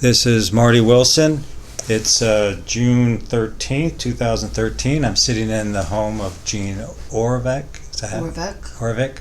This is Marty Wilson. It's June 13th, 2013. I'm sitting in the home of Jean Orevach. Orevach.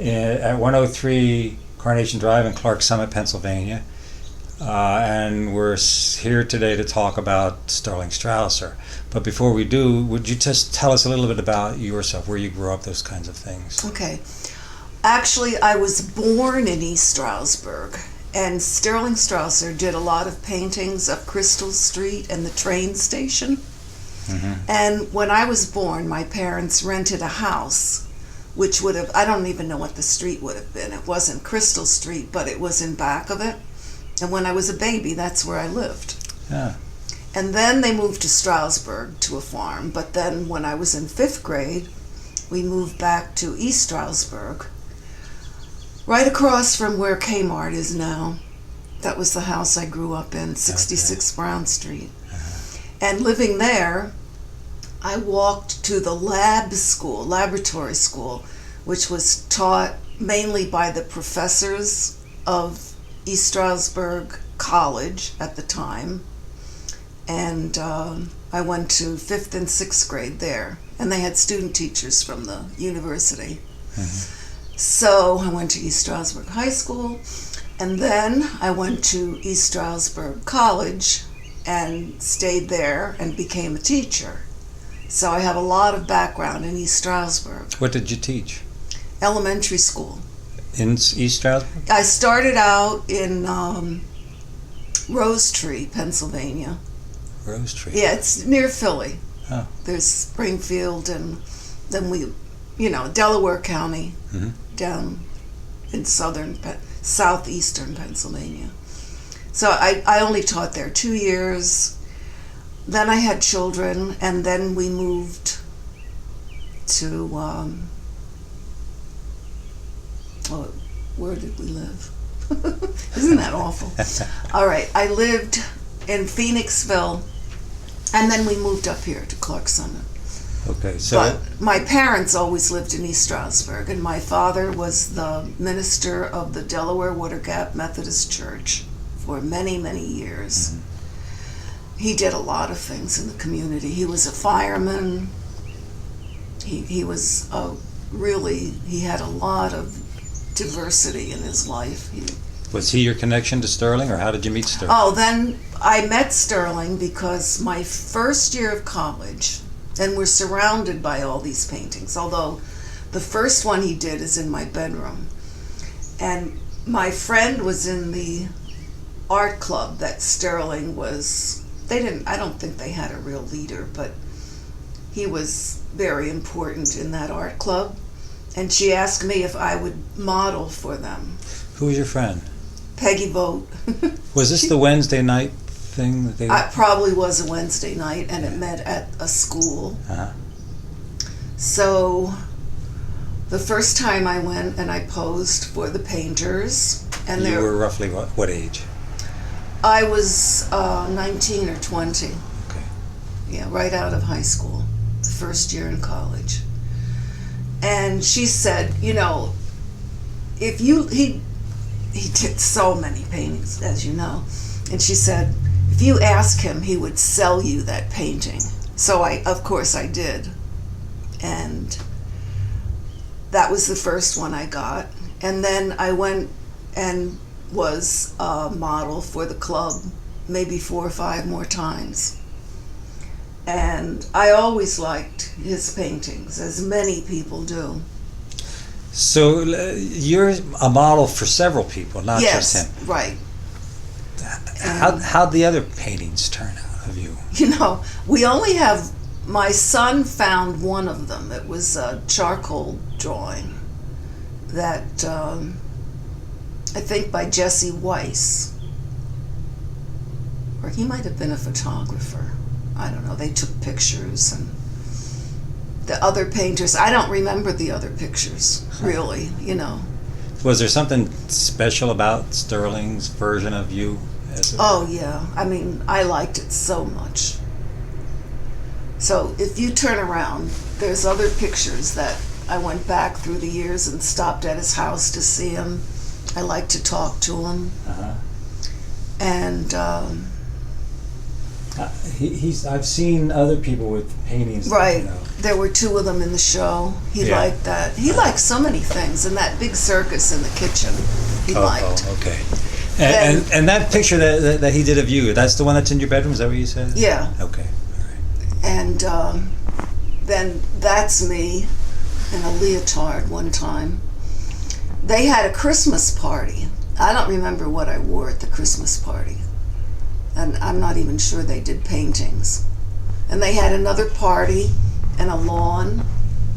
At 103 Carnation Drive in Clark Summit, Pennsylvania. And we're here today to talk about Sterling Strauser. But before we do, would you just tell us a little bit about yourself, where you grew up, those kinds of things? Okay. Actually, I was born in East Stroudsburg, and Sterling Strauser did a lot of paintings of Crystal Street and the train station. Mm-hmm. And when I was born, my parents rented a house, which would have, I don't even know what the street would have been. It wasn't Crystal Street, but it was in back of it. And when I was a baby, that's where I lived. Yeah. And then they moved to Stroudsburg to a farm. But then when I was in 5th grade, we moved back to East Stroudsburg, right across from where Kmart is now. That was the house I grew up in, 66 okay. Brown Street. Uh-huh. And living there, I walked to the laboratory school, which was taught mainly by the professors of East Stroudsburg College at the time. And I went to 5th and 6th grade there. And they had student teachers from the university. Mm-hmm. So I went to East Stroudsburg High School, and then I went to East Stroudsburg College and stayed there and became a teacher. So I have a lot of background in East Stroudsburg. What did you teach? Elementary school. In East Stroudsburg? I started out in Rose Tree, Pennsylvania. Rose Tree? Yeah, it's near Philly. Oh. There's Springfield, and then Delaware County. Mm-hmm. Down in southeastern Pennsylvania. So I only taught there 2 years. Then I had children, and then we moved to, where did we live? Isn't that awful? All right, I lived in Phoenixville, and then we moved up here to Clark Summit. Okay, so... But my parents always lived in East Stroudsburg, and my father was the minister of the Delaware Water Gap Methodist Church for many, many years. Mm-hmm. He did a lot of things in the community. He was a fireman. He was he had a lot of diversity in his life. Was he your connection to Sterling, or how did you meet Sterling? Oh, then I met Sterling because my first year of college... And we're surrounded by all these paintings, although the first one he did is in my bedroom. And my friend was in the art club that Sterling was, I don't think they had a real leader, but he was very important in that art club. And she asked me if I would model for them. Who was your friend? Peggy Vogt. Was this the Wednesday night thing that they... It probably was a Wednesday night, and it met at a school. Uh-huh. So the first time I went and I posed for the painters, and you were roughly what age? I was 19 or 20. Okay. Yeah, right out of high school, the first year in college. And she said, if he did so many paintings, as you know, and she said, if you ask him, he would sell you that painting. So of course I did. And that was the first one I got. And then I went and was a model for the club maybe 4 or 5 more times. And I always liked his paintings, as many people do. So you're a model for several people, not just him. Yes, right. How'd the other paintings turn out of you? We only have, my son found one of them. It was a charcoal drawing that I think by Jesse Weiss, or he might have been a photographer. I don't know. They took pictures, and the other painters, I don't remember the other pictures, really, Was there something special about Sterling's version of you? Oh, yeah. I liked it so much. So if you turn around, there's other pictures that I went back through the years and stopped at his house to see him. I like to talk to him. Uh-huh. And I've seen other people with paintings. right, You know. there were two of them in the show. He Yeah. liked that. He liked so many things, and that big circus in the kitchen, he liked. Oh, okay. And that picture that he did of you, that's the one that's in your bedroom. Is that what you said? Yeah. Okay. All right. And then that's me in a leotard one time. They had a Christmas party. I don't remember what I wore at the Christmas party. And I'm not even sure they did paintings. And they had another party and a lawn.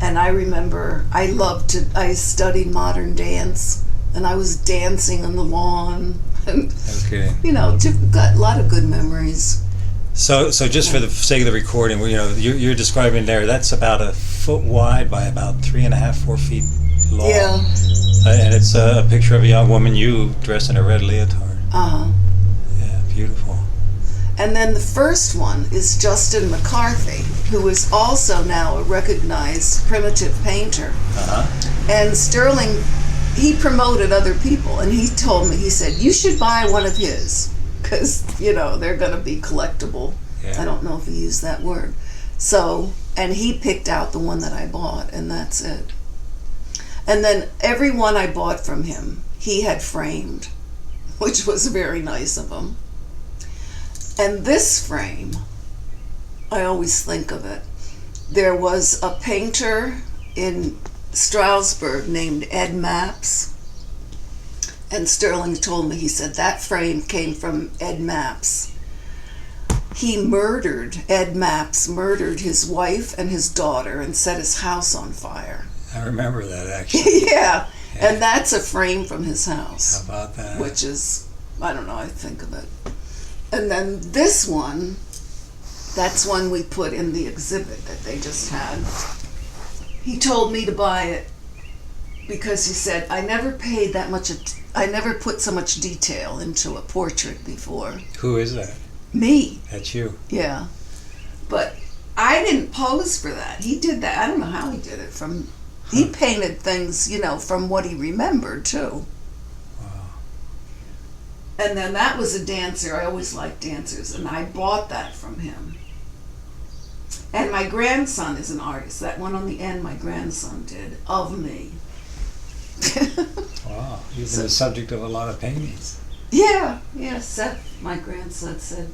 And I remember I studied modern dance, and I was dancing on the lawn. And, Okay. you know, got a lot of good memories. So just for the sake of the recording, you know, you're describing there. That's about a foot wide by about 3.5, 4 feet long. Yeah. And it's a picture of a young woman, you dressed in a red leotard. Uh-huh. Yeah, beautiful. And then the first one is Justin McCarthy, who is also now a recognized primitive painter. Uh-huh. And Sterling, he promoted other people, and he told me, he said, you should buy one of his, because, you know, they're going to be collectible. Yeah. I don't know if he used that word. So, and he picked out the one that I bought, and that's it. And then every one I bought from him, he had framed, which was very nice of him. And this frame, I always think of it. There was a painter in Strasbourg named Ed Maps. And Sterling told me, he said, that frame came from Ed Maps. Ed Maps murdered his wife and his daughter and set his house on fire. I remember that, actually. Yeah, and that's a frame from his house. How about that? Which is, I don't know, I think of it. And then this one, that's one we put in the exhibit that they just had. He told me to buy it because he said, I never put so much detail into a portrait before. Who is that? Me. That's you. Yeah. But I didn't pose for that. He did that. I don't know how he did it. He painted things, you know, from what he remembered, too. Wow. And then that was a dancer. I always liked dancers, and I bought that from him. And my grandson is an artist. That one on the end, my grandson did, of me. Wow. You've been the subject of a lot of paintings. Yeah. Seth, my grandson, said,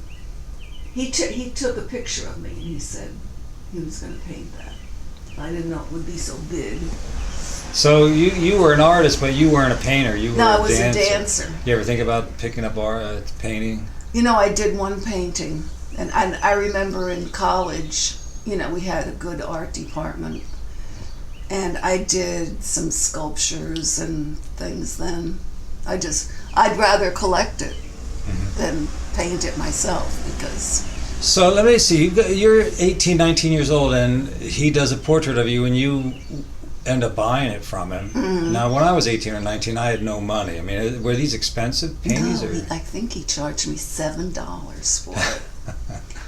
he took a picture of me, and he said he was going to paint that. I didn't know it would be so big. So you were an artist, but you weren't a painter. You were I was a dancer. You ever think about picking up art, painting? You know, I did one painting, and I remember in college, you know, we had a good art department, and I did some sculptures and things then. I'd rather collect it than paint it myself, because... So let me see, you're 18, 19 years old, and he does a portrait of you, and you end up buying it from him. Mm-hmm. Now, when I was 18 or 19, I had no money. I mean, were these expensive paintings? No, I think he charged me $7 for it.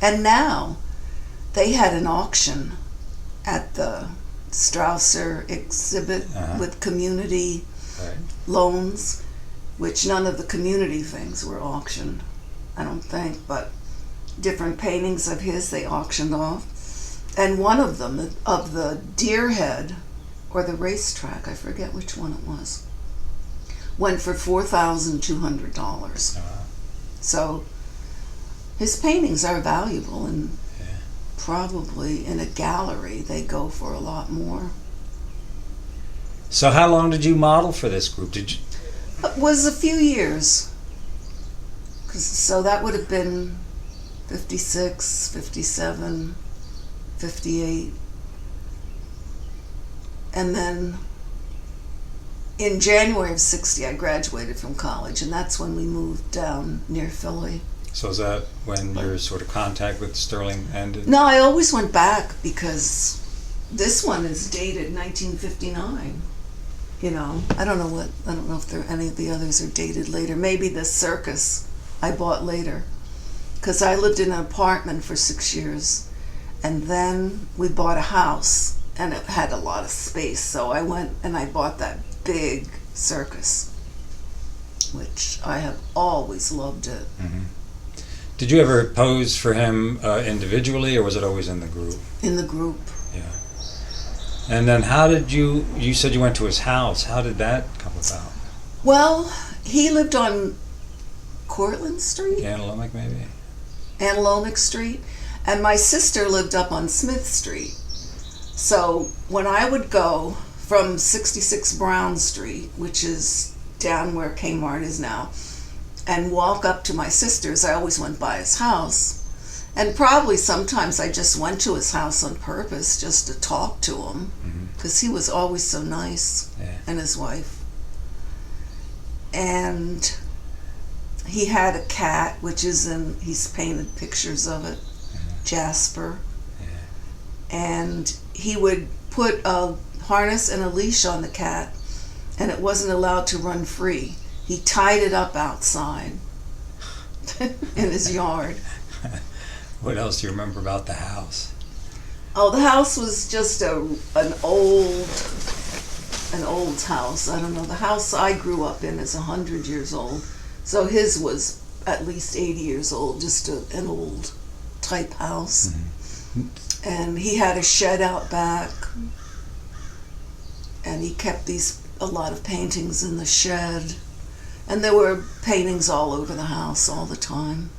And now, they had an auction at the Strauser exhibit with community loans, which none of the community things were auctioned, I don't think, but different paintings of his they auctioned off. And one of them, of the deer head, or the racetrack, I forget which one it was, went for $4,200. So his paintings are valuable, and probably in a gallery they go for a lot more. So how long did you model for this group? It was a few years. So that would have been 56, 57, 58. And then in January of 60, I graduated from college, and that's when we moved down near Philly. So is that when your sort of contact with Sterling ended? No, I always went back, because this one is dated 1959. You know, I don't know if any of the others are dated later. Maybe the circus I bought later, because I lived in an apartment for 6 years, and then we bought a house, and it had a lot of space, so I went and I bought that big circus, which which I have always loved it. Mm-hmm. Did you ever pose for him individually, or was it always in the group? In the group. Yeah. And then how did you said you went to his house. How did that come about? Well, he lived on Cortlandt Street? Antelomic, maybe? Antelomic Street. And my sister lived up on Smith Street. So when I would go from 66 Brown Street, which is down where Kmart is now, and walk up to my sister's, I always went by his house. And probably sometimes I just went to his house on purpose just to talk to him, because he was always so nice, and his wife. And he had a cat, which he's painted pictures of it, Jasper. And he would put a harness and a leash on the cat, and it wasn't allowed to run free. He tied it up outside in his yard. What else do you remember about the house? Oh, the house was just an old house. I don't know. The house I grew up in is 100 years old, so his was at least 80 years old. Just an old type house. And he had a shed out back, and he kept a lot of paintings in the shed, and there were paintings all over the house all the time.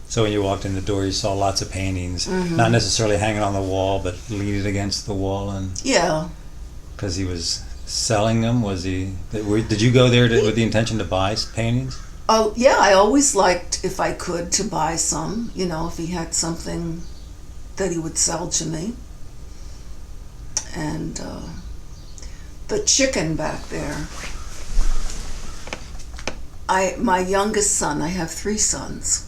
So when you walked in the door, you saw lots of paintings, not necessarily hanging on the wall, but leaning against the wall, and because he was selling them. Was he? Did you go there with the intention to buy paintings? Oh yeah, I always liked, if I could, to buy some. You know, if he had something that he would sell to me. And the chicken back there. My youngest son. I have 3 sons.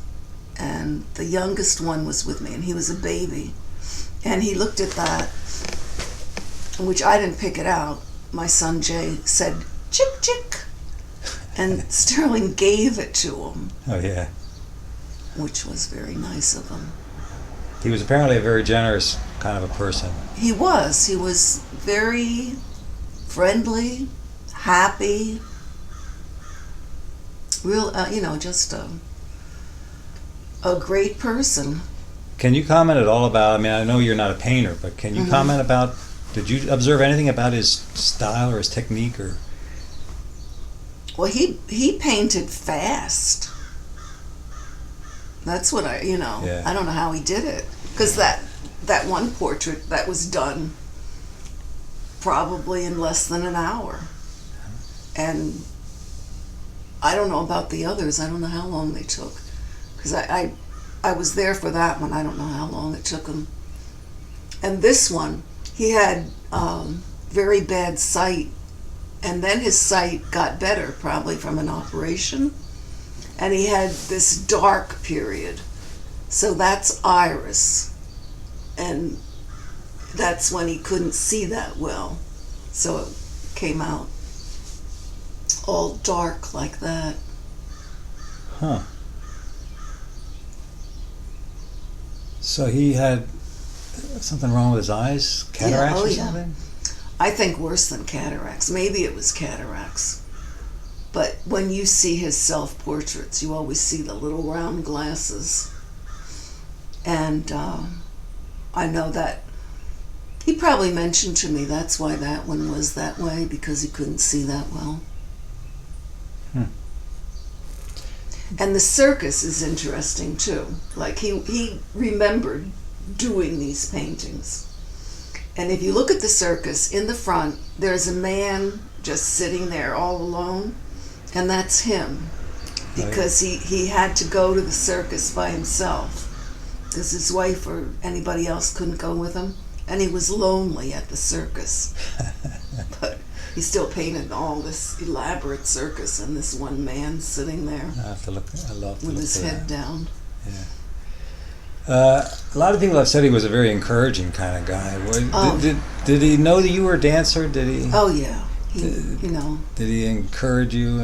And the youngest one was with me, and he was a baby. And he looked at that, which I didn't pick it out. My son Jay said, "Chick, chick." And Sterling gave it to him. Oh, yeah. Which was very nice of him. He was apparently a very generous kind of a person. He was. He was very friendly, happy, real, just a great person. Can you comment at all about, I mean, I know you're not a painter, but can you comment about, did you observe anything about his style or his technique? Or? Well, he painted fast. That's what I don't know how he did it. Because that one portrait that was done probably in less than an hour. And I don't know about the others. I don't know how long they took. Because I was there for that one. I don't know how long it took him. And this one, he had very bad sight. And then his sight got better, probably from an operation. And he had this dark period. So that's iris. And that's when he couldn't see that well. So it came out all dark like that. Huh. So he had something wrong with his eyes? Cataracts or something? I think worse than cataracts. Maybe it was cataracts. But when you see his self-portraits, you always see the little round glasses. And I know that he probably mentioned to me that's why that one was that way, because he couldn't see that well. And the circus is interesting too. Like he remembered doing these paintings. And if you look at the circus, in the front, there's a man just sitting there all alone, and that's him. Because he had to go to the circus by himself, because his wife or anybody else couldn't go with him, and he was lonely at the circus. But he still painted all this elaborate circus and this one man sitting there. I have to look. I love to with look his head down. Yeah. A lot of people have said he was a very encouraging kind of guy. Did he know that you were a dancer? Did he? Oh yeah. Did he encourage you,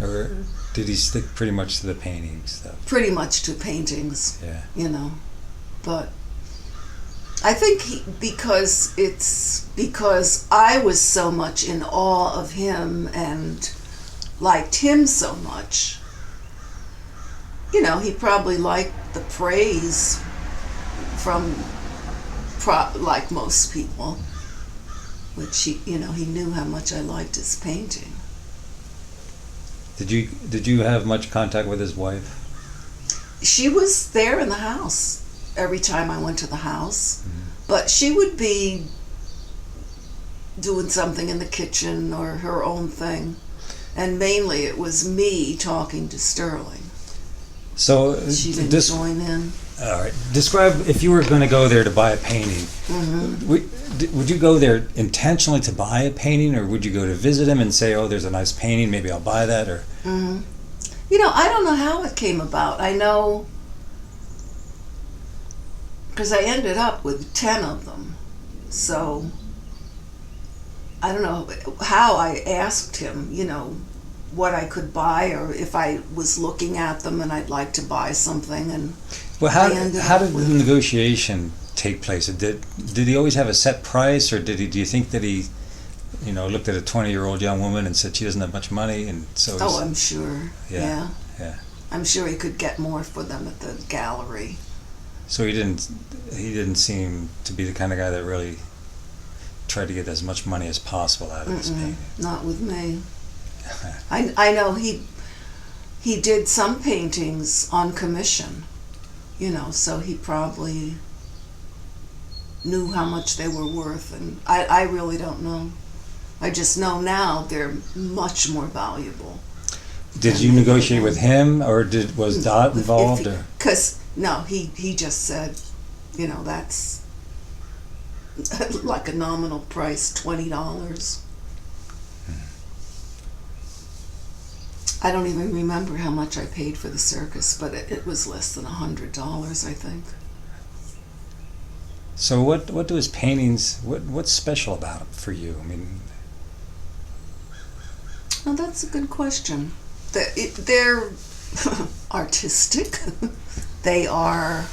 or did he stick pretty much to the painting stuff? Pretty much to paintings. Yeah. But I think because I was so much in awe of him and liked him so much. You know, he probably liked the praise from, like most people, which he knew how much I liked his painting. Did you have much contact with his wife? She was there in the house every time I went to the house, but she would be doing something in the kitchen or her own thing, and mainly it was me talking to Sterling. So she didn't join in. All right. Describe, if you were going to go there to buy a painting, would you go there intentionally to buy a painting, or would you go to visit him and say, oh, there's a nice painting, maybe I'll buy that? Or I don't know how it came about. I know because I ended up with 10 of them. So I don't know how I asked him, what I could buy, or if I was looking at them and I'd like to buy something. And well, how did the negotiation take place? Did he always have a set price, or do you think that he, looked at a 20-year-old young woman and said she doesn't have much money, and so? I'm sure. Yeah. I'm sure he could get more for them at the gallery. So he didn't seem to be the kind of guy that really tried to get as much money as possible out of this painting. Not with me. I know he did some paintings on commission, so he probably knew how much they were worth, and I really don't know. I just know now they're much more valuable. Did you negotiate with him, or was Dot involved? No, he just said, that's like a nominal price, $20. I don't even remember how much I paid for the circus, but it was less than $100, I think. So what do his paintings, what's special about them for you? I mean... Well, that's a good question. They're artistic. They are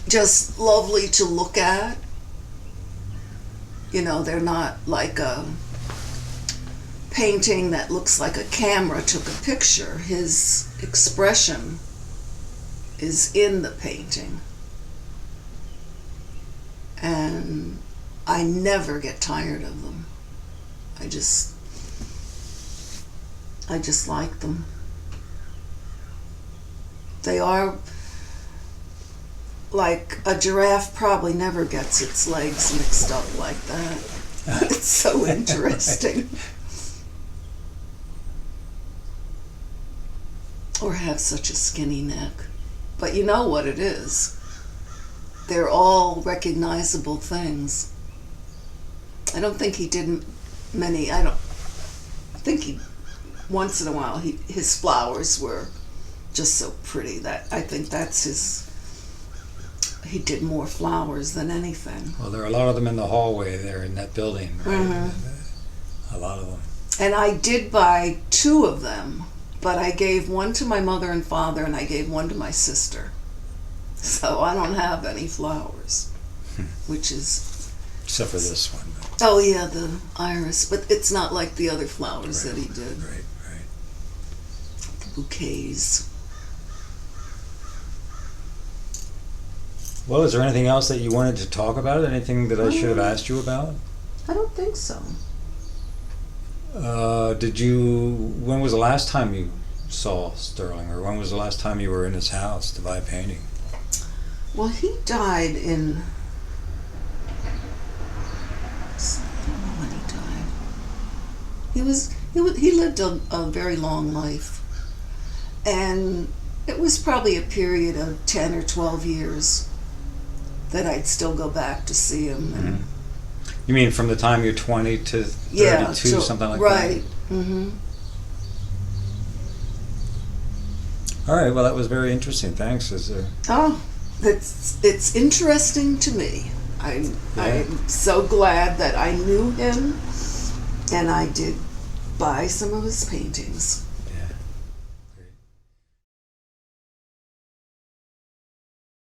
just lovely to look at. They're not like a painting that looks like a camera took a picture. His expression is in the painting. And I never get tired of them. I just like them. They are like a giraffe probably never gets its legs mixed up like that. It's so interesting. Or have such a skinny neck. But you know what it is. They're all recognizable things. I don't think he did many. I think he, once in a while, his flowers were just so pretty that I think that's his. He did more flowers than anything. Well, there are a lot of them in the hallway there in that building, right? A lot of them. And I did buy 2 of them, but I gave one to my mother and father, and I gave one to my sister. So I don't have any flowers, which is... Except for this one. Oh, yeah, the iris. But it's not like the other flowers that he did. Right. The bouquets. Well, is there anything else that you wanted to talk about? Anything that I should have asked you about? I don't think so. When was the last time you saw Sterling, or when was the last time you were in his house to buy a painting? Well, he died in... I don't know when he died. He lived a very long life. And it was probably a period of 10 or 12 years that I'd still go back to see him. And you mean from the time you're 20 to 32, something like that? Right. All right, well, that was very interesting. Thanks. It's interesting to me. I'm so glad that I knew him, and I did buy some of his paintings.